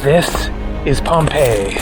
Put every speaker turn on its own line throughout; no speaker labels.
This is Pompeii.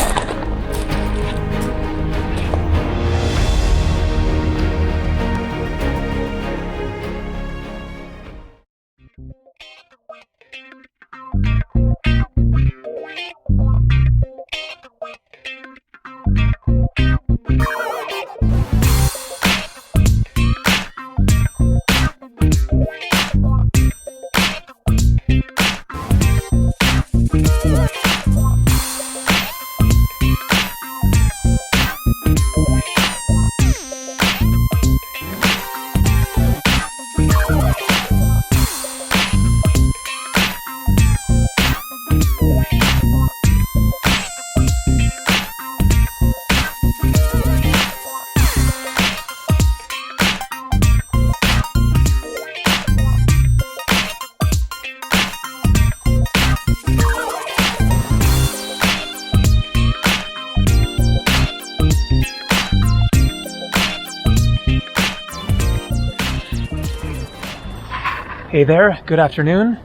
Hey there, good afternoon.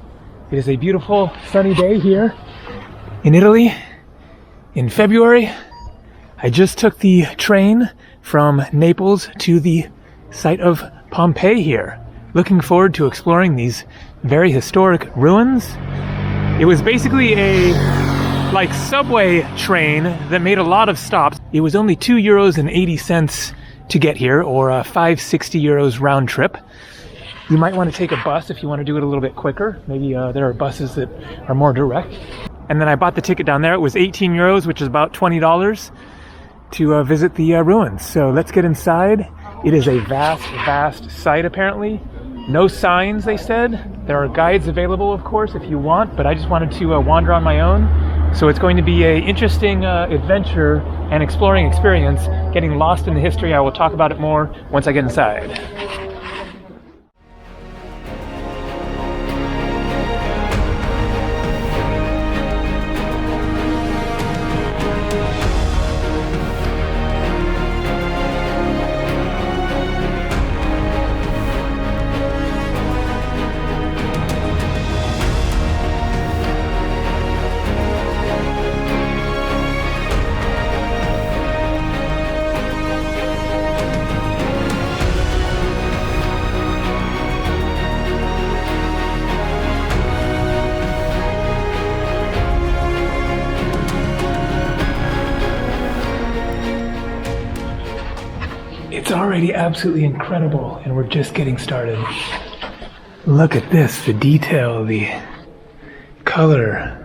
It is a beautiful sunny day here in Italy in February. I just took the train from Naples to the site of Pompeii here. Looking forward to exploring these very historic ruins. It was basically a subway train that made a lot of stops. It was only €2.80 to get here, or €5.60 round trip. You might want to take a bus if you want to do it a little bit quicker. Maybe there are buses that are more direct. And then I bought the ticket down there. It was €18, which is about $20 to visit the ruins. So let's get inside. It is a vast site apparently. No signs, they said. There are guides available, of course, if you want, but I just wanted to wander on my own. So it's going to be an interesting adventure and exploring experience, getting lost in the history. I will talk about it more once I get inside. It's already absolutely incredible, and we're just getting started. Look at this, the detail, the color.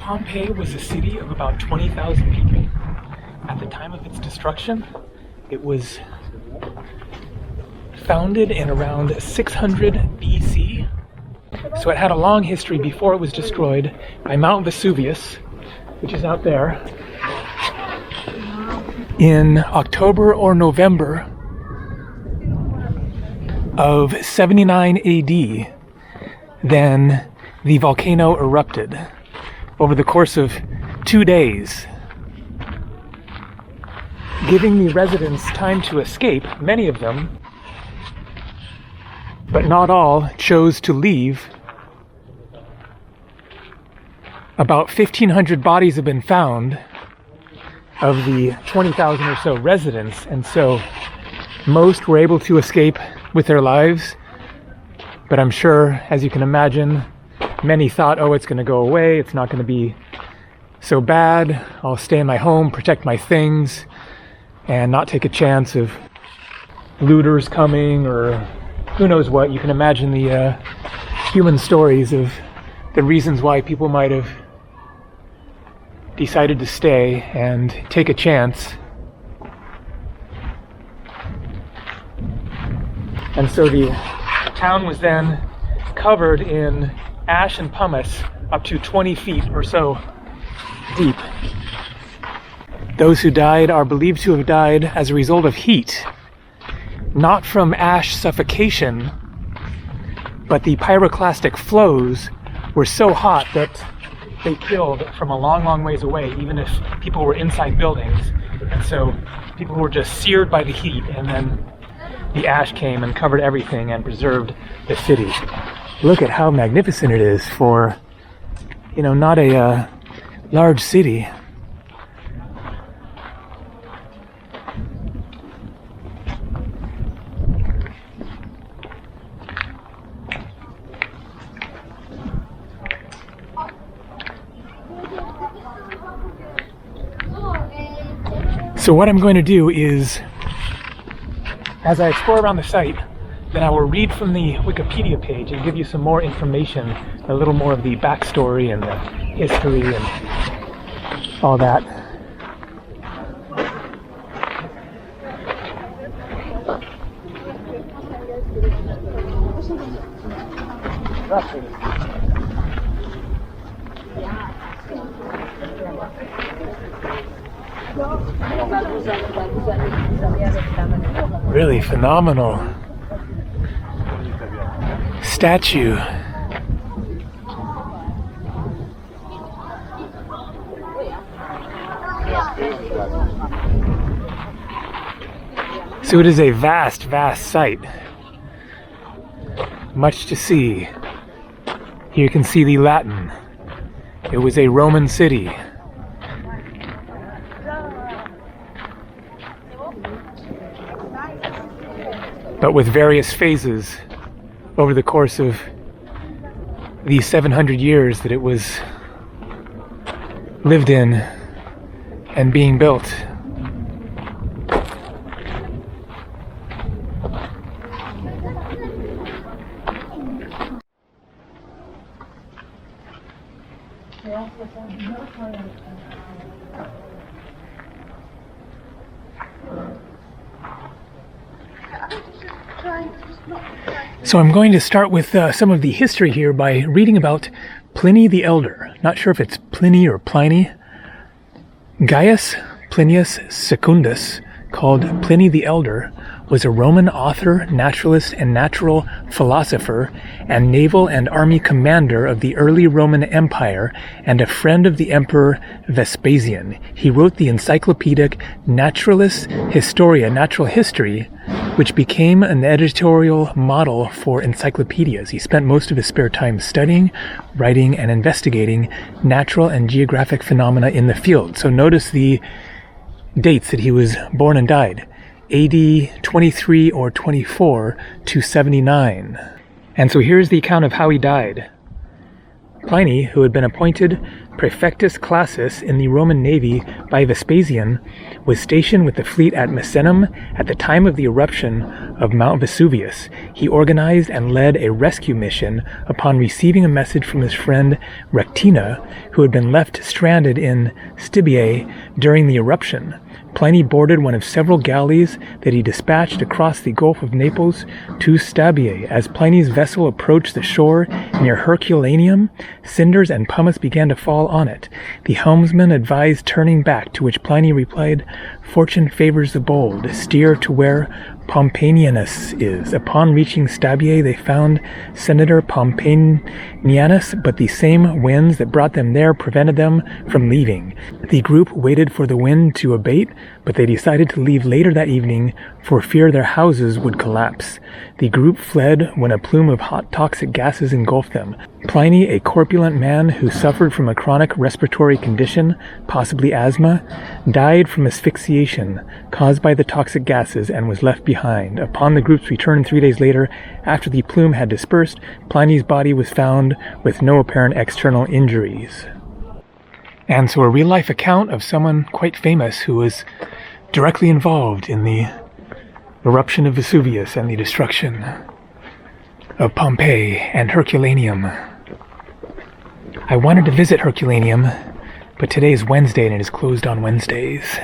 Pompeii was a city of about 20,000 people. At the time of its destruction, it was founded in around 600 BC. So it had a long history before it was destroyed by Mount Vesuvius, which is out there. In October or November of 79 AD, then the volcano erupted over the course of 2 days, giving the residents time to escape. Many of them, but not all, chose to leave. About 1,500 bodies have been found of the 20,000 or so residents, and so most were able to escape with their lives. But I'm sure, as you can imagine, many thought, oh, it's going to go away, it's not going to be so bad, I'll stay in my home, protect my things, and not take a chance of looters coming or who knows what. You can imagine the human stories of the reasons why people might have decided to stay and take a chance. And so the town was then covered in ash and pumice up to 20 feet or so deep. Those who died are believed to have died as a result of heat, not from ash suffocation, but the pyroclastic flows were so hot that they killed from a long, long ways away, even if people were inside buildings. And so people were just seared by the heat, and then the ash came and covered everything and preserved the city. Look at how magnificent it is for, not a large city. So what I'm going to do is, as I explore around the site, then I will read from the Wikipedia page and give you some more information, a little more of the backstory and the history and all that. Really phenomenal statue. So it is a vast, vast site. Much to see. Here you can see the Latin. It was a Roman city. But with various phases over the course of the 700 years that it was lived in and being built. So I'm going to start with some of the history here by reading about Pliny the Elder. Not sure if it's Pliny or Pliny. Gaius Plinius Secundus, called Pliny the Elder, was a Roman author, naturalist, and natural philosopher, and naval and army commander of the early Roman Empire, and a friend of the Emperor Vespasian. He wrote the encyclopedic Naturalis Historia, Natural History, which became an editorial model for encyclopedias. He spent most of his spare time studying, writing, and investigating natural and geographic phenomena in the field. So notice the dates that he was born and died. AD 23 or 24 to 79. And so here's the account of how he died. Pliny, who had been appointed praefectus classis in the Roman navy by Vespasian, was stationed with the fleet at Misenum at the time of the eruption of Mount Vesuvius. He organized and led a rescue mission upon receiving a message from his friend Rectina, who had been left stranded in Stygiae during the eruption. Pliny boarded one of several galleys that he dispatched across the Gulf of Naples to Stygiae. As Pliny's vessel approached the shore near Herculaneum, cinders and pumice began to fall on it. The helmsman advised turning back, to which Pliny replied, "Fortune favors the bold. Steer to where Pompeianus is." Upon reaching Stygiae, they found Senator Pompeianus, but the same winds that brought them there prevented them from leaving. The group waited for the wind to abate, but they decided to leave later that evening for fear their houses would collapse. The group fled when a plume of hot toxic gases engulfed them. Pliny, a corpulent man who suffered from a chronic respiratory condition, possibly asthma, died from asphyxiation caused by the toxic gases and was left behind. Upon the group's return 3 days later, after the plume had dispersed, Pliny's body was found with no apparent external injuries. And so a real-life account of someone quite famous who was directly involved in the eruption of Vesuvius and the destruction of Pompeii and Herculaneum. I wanted to visit Herculaneum, but today is Wednesday and it is closed on Wednesdays.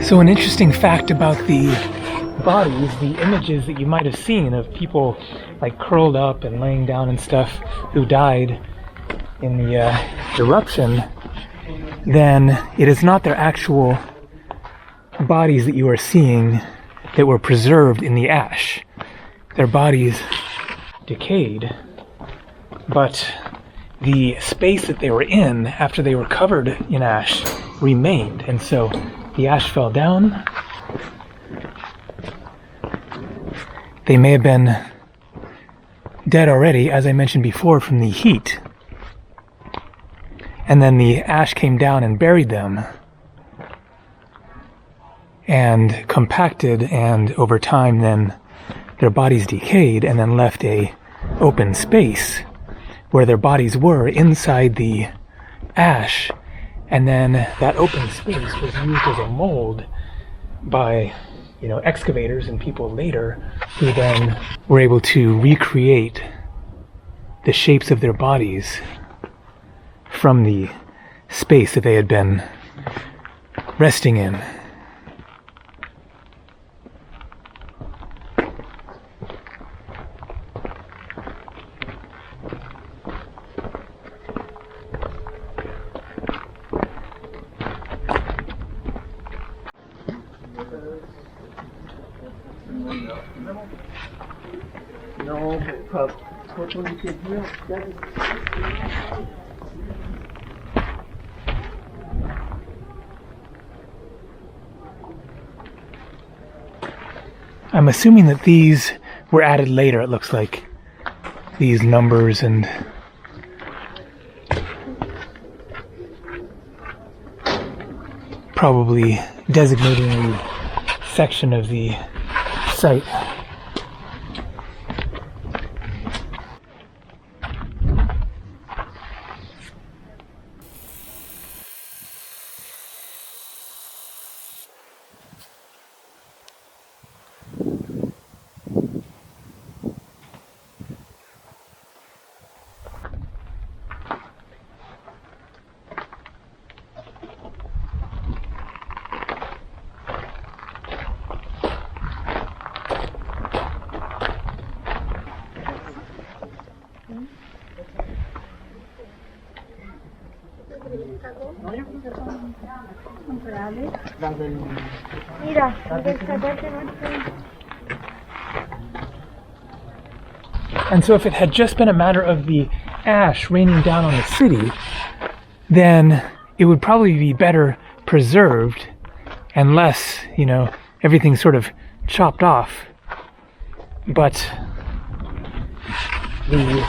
So an interesting fact about the bodies, the images that you might have seen of people like curled up and laying down and stuff who died in the eruption, then it is not their actual bodies that you are seeing that were preserved in the ash. Their bodies decayed, but the space that they were in after they were covered in ash remained, and so the ash fell down. They may have been dead already, as I mentioned before, from the heat. And then the ash came down and buried them and compacted, and over time then their bodies decayed and then left a open space where their bodies were inside the ash. And then that open space was used as a mold by, excavators and people later who then were able to recreate the shapes of their bodies from the space that they had been resting in. I'm assuming that these were added later, it looks like. These numbers and probably designating the section of the site. And so if it had just been a matter of the ash raining down on the city, then it would probably be better preserved and less, everything sort of chopped off. But the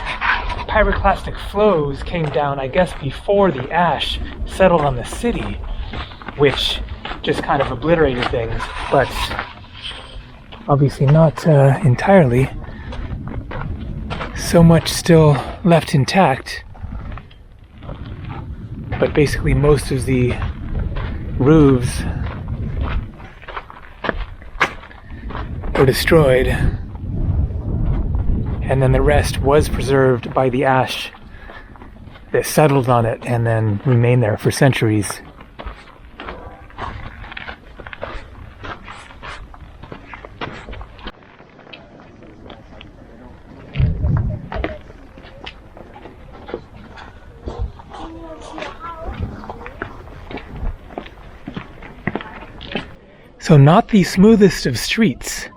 pyroclastic flows came down, I guess, before the ash settled on the city, which just kind of obliterated things, but obviously not entirely. So much still left intact, but basically most of the roofs were destroyed, and then the rest was preserved by the ash that settled on it and then remained there for centuries. So not the smoothest of streets.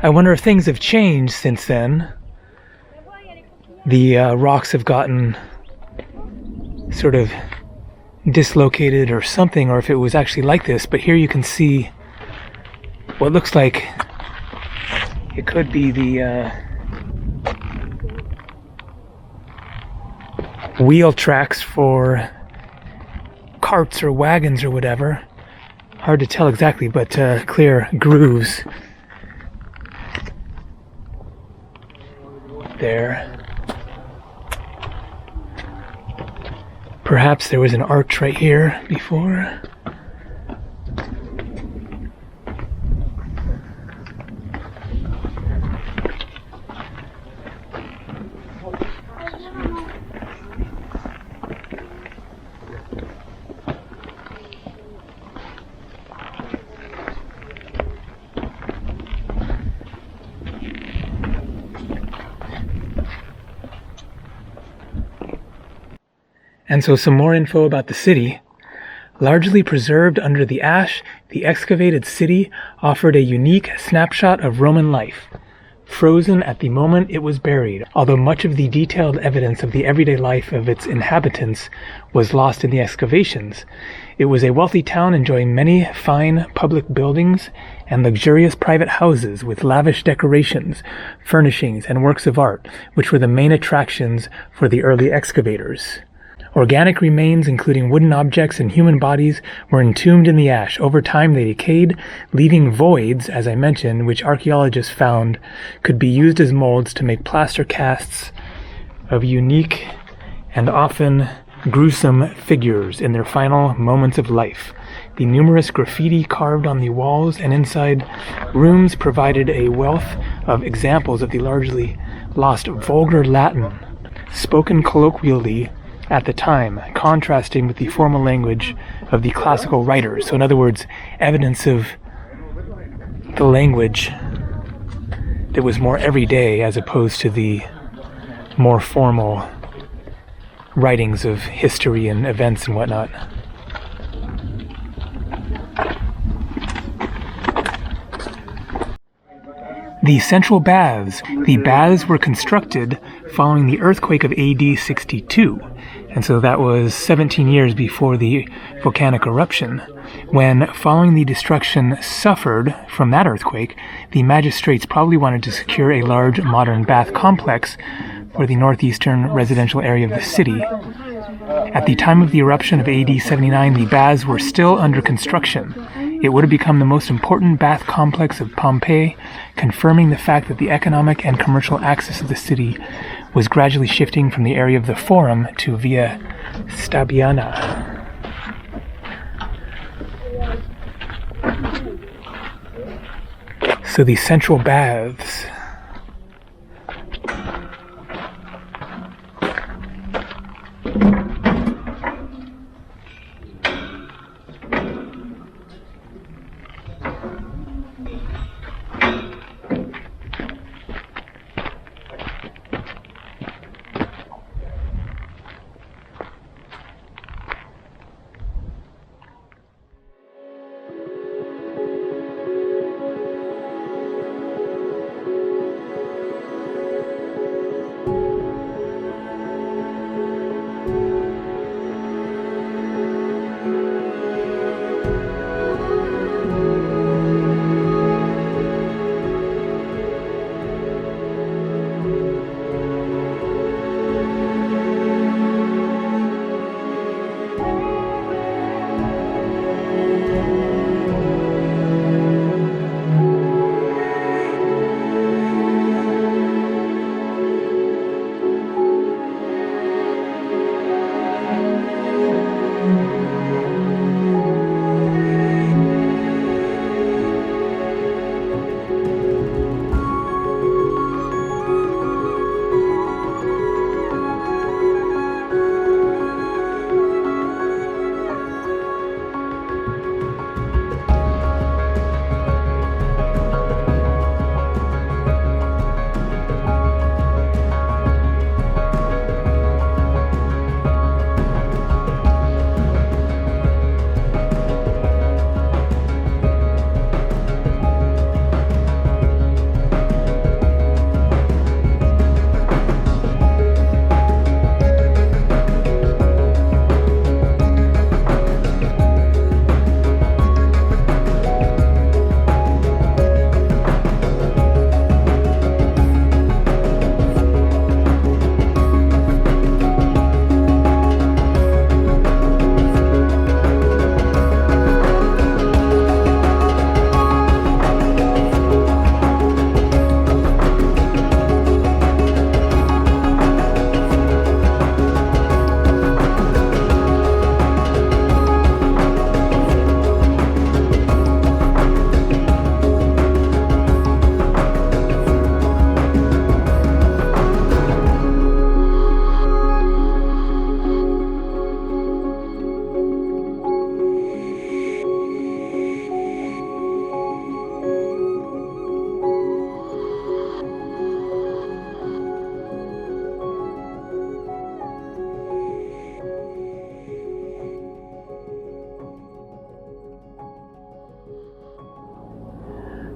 I wonder if things have changed since then. The rocks have gotten sort of dislocated or something, or if it was actually like this. But here you can see what looks like it could be the wheel tracks for carts or wagons or whatever. Hard to tell exactly, but clear grooves there. Perhaps there was an arch right here before. And so some more info about the city. Largely preserved under the ash, the excavated city offered a unique snapshot of Roman life, frozen at the moment it was buried, although much of the detailed evidence of the everyday life of its inhabitants was lost in the excavations. It was a wealthy town enjoying many fine public buildings and luxurious private houses with lavish decorations, furnishings, and works of art, which were the main attractions for the early excavators. Organic remains, including wooden objects and human bodies, were entombed in the ash. Over time, they decayed, leaving voids, as I mentioned, which archaeologists found could be used as molds to make plaster casts of unique and often gruesome figures in their final moments of life. The numerous graffiti carved on the walls and inside rooms provided a wealth of examples of the largely lost vulgar Latin, spoken colloquially at the time, contrasting with the formal language of the classical writers. So in other words, evidence of the language that was more everyday as opposed to the more formal writings of history and events and whatnot. The central baths. The baths were constructed following the earthquake of AD 62. And so that was 17 years before the volcanic eruption, when, following the destruction suffered from that earthquake, the magistrates probably wanted to secure a large modern bath complex for the northeastern residential area of the city. At the time of the eruption of AD 79, the baths were still under construction. It would have become the most important bath complex of Pompeii, confirming the fact that the economic and commercial axis of the city was gradually shifting from the area of the Forum to Via Stabiana. So the central baths.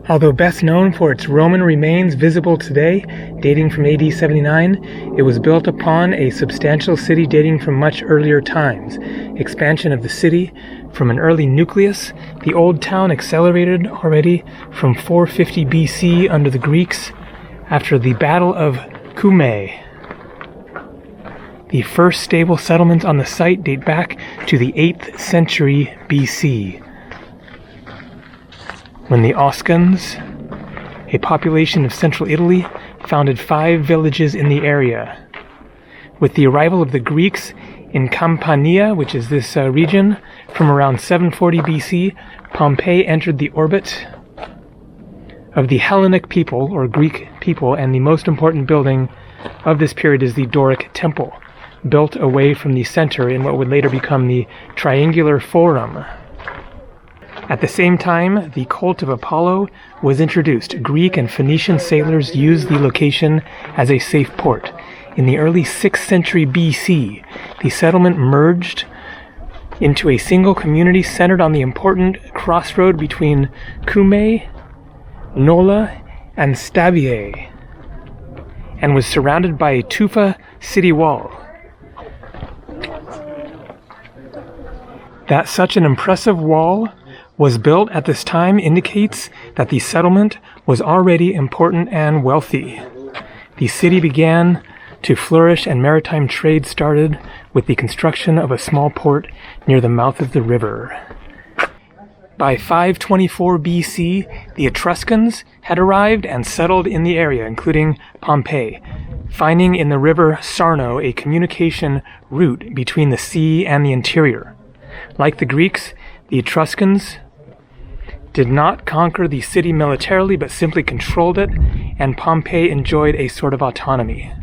Although best known for its Roman remains visible today, dating from AD 79, it was built upon a substantial city dating from much earlier times. Expansion of the city from an early nucleus, the old town accelerated already from 450 BC under the Greeks after the Battle of Cumae. The first stable settlements on the site date back to the 8th century BC, when the Oscans, a population of central Italy, founded 5 villages in the area. With the arrival of the Greeks in Campania, which is this region, from around 740 BC, Pompeii entered the orbit of the Hellenic people, or Greek people, and the most important building of this period is the Doric Temple, built away from the center in what would later become the Triangular Forum. At the same time, the cult of Apollo was introduced. Greek and Phoenician sailors used the location as a safe port. In the early 6th century BC, the settlement merged into a single community centered on the important crossroad between Cumae, Nola, and Stabiae, and was surrounded by a tufa city wall. That such an impressive wall was built at this time indicates that the settlement was already important and wealthy. The city began to flourish and maritime trade started with the construction of a small port near the mouth of the river. By 524 BC, the Etruscans had arrived and settled in the area, including Pompeii, finding in the river Sarno a communication route between the sea and the interior. Like the Greeks, the Etruscans did not conquer the city militarily, but simply controlled it, and Pompeii enjoyed a sort of autonomy.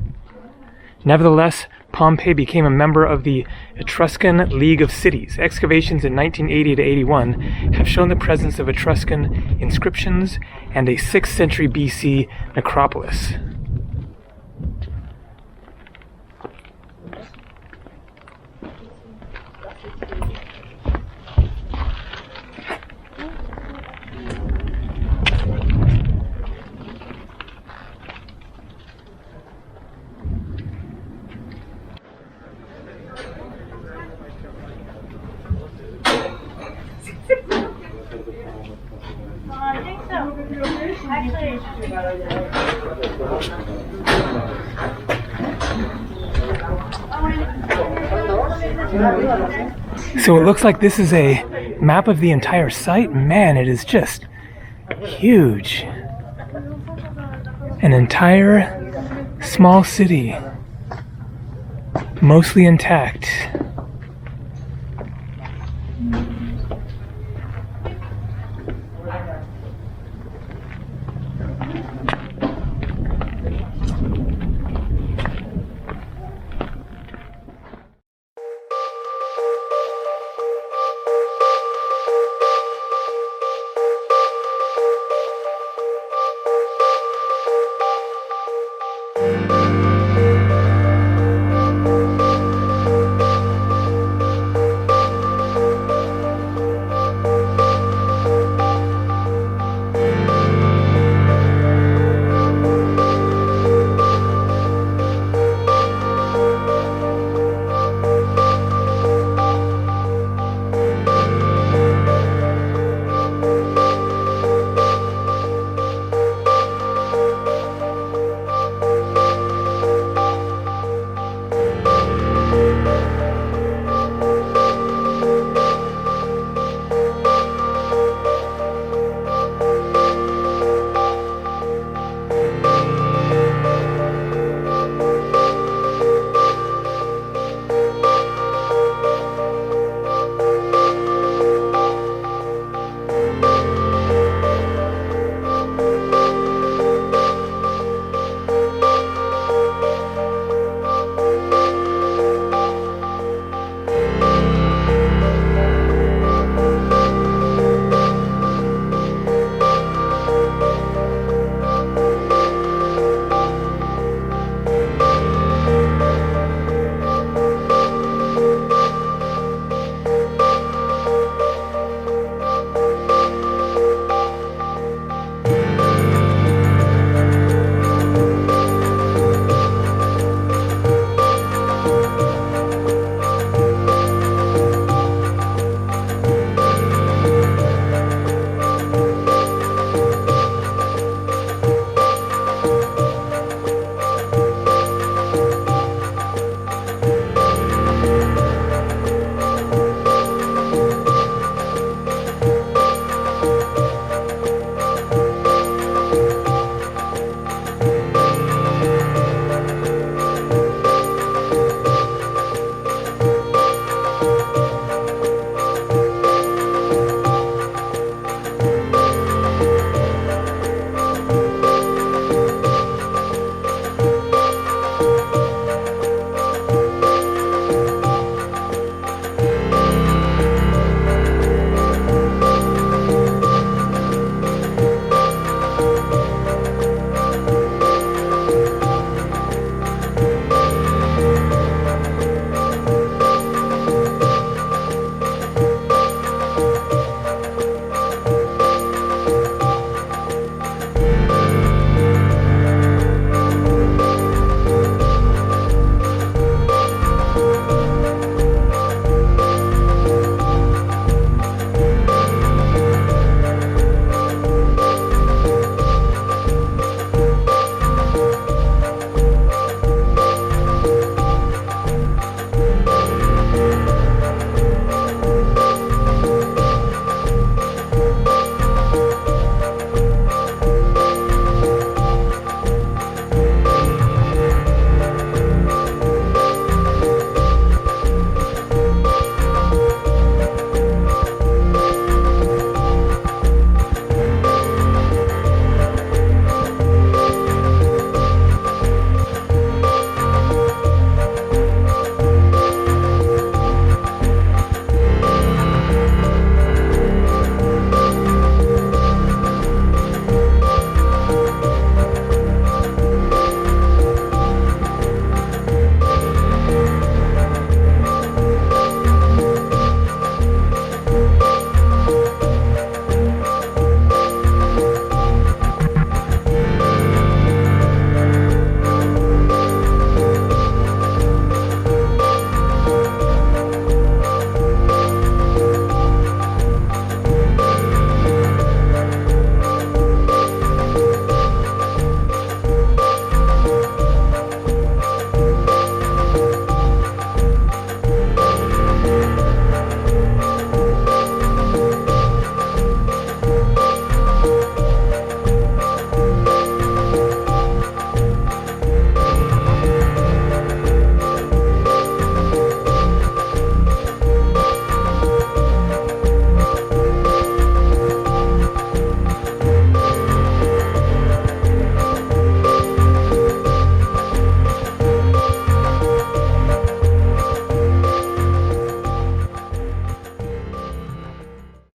Nevertheless, Pompeii became a member of the Etruscan League of Cities. Excavations in 1980 to 81 have shown the presence of Etruscan inscriptions and a 6th century BC necropolis.
I think so. Actually,
so it looks like this is a map of the entire site. Man, it is just huge. An entire small city, mostly intact.